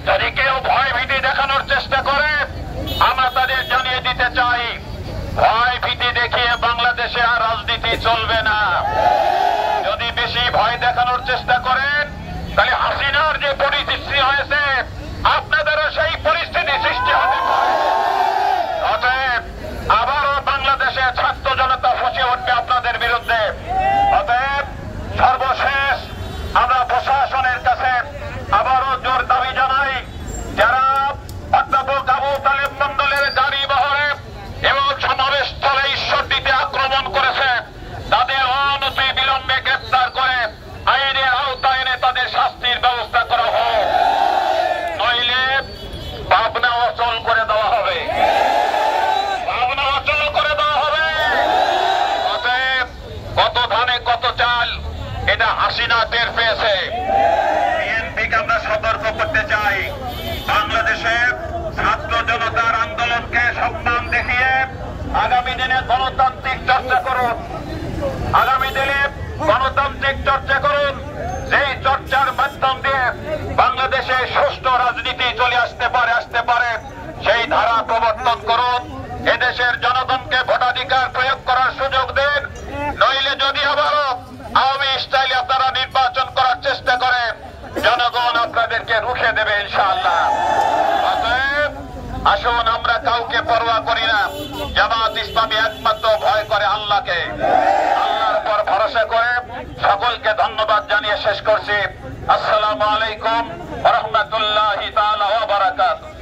যদি কেউ ভয় ভীতি দেখানোর চেষ্টা করে আমরা তাদের জানিয়ে দিতে চাই, ভয় ভীতি দেখিয়ে বাংলাদেশে আর রাজনীতি চলবে না। যদি বেশি ভয় দেখানোর চেষ্টা করেন তাহলে হাসিনার যে পরিস্থিতি হয়েছে আপনাদেরও সেই পরিস্থিতি সৃষ্টি হতে পারে। অতএব আবারও বাংলাদেশে ছাত্র জনতা ফুঁসে উঠবে আপনাদের বিরুদ্ধে। অতএব সর্বশেষ আমরা প্রশাসনের কাছে আবারও জোর দাবি জানাই, যারা অধ্যাপক আবু তালেব মন্ডলের গাড়ি বহরে এবং সমাবেশস্থলে ঈশ্বরদীতে আক্রমণ করেছে তাদের অনতি বিলম্বে গ্রেপ্তার করে আইনের আওতায় এনে তাদের শাস্তির ব্যবস্থা করা হোক, নইলে ভাবনা অচল করে দেওয়া হবে, ভাবনা অচল করে দেওয়া হবে। অতএব কত ধানে কত চাল এটা হাসিনা টের পেয়েছে। বিএনপিকে আমরা সতর্ক করতে চাই, বাংলাদেশে ছাত্র জনতার আন্দোলনকে সম্মান দেখিয়ে আগামী দিনে গণতান্ত্রিক চর্চা করুন, আগামী দিনে গণতান্ত্রিক চর্চা করুন। যেই চর্চার মাধ্যম দিয়ে বাংলাদেশে সুষ্ঠু রাজনীতি চলে আসতে পারে সেই ধারা প্রবর্তন করুন। এদেশের জনগণকে ভোটাধিকার প্রয়োগ করার সুযোগ দেন, নইলে যদি আবারও আওয়ামী স্টাইলে আপনারা নির্বাচন করার চেষ্টা করেন জনগণ আপনাদেরকে রুখে দেবে ইনশাআল্লাহ। অতএব আসুন, আমরা কাউকে পরোয়া করি না। জামাত ইসলামী একমাত্র ভয় করে আল্লাহকে। আল্লাহর উপর ভরসা করে সকলকে ধন্যবাদ জানিয়ে শেষ করছি। আসসালামু আলাইকুম ওয়া রাহমাতুল্লাহি তাআলা ওয়া বারাকাতুহু।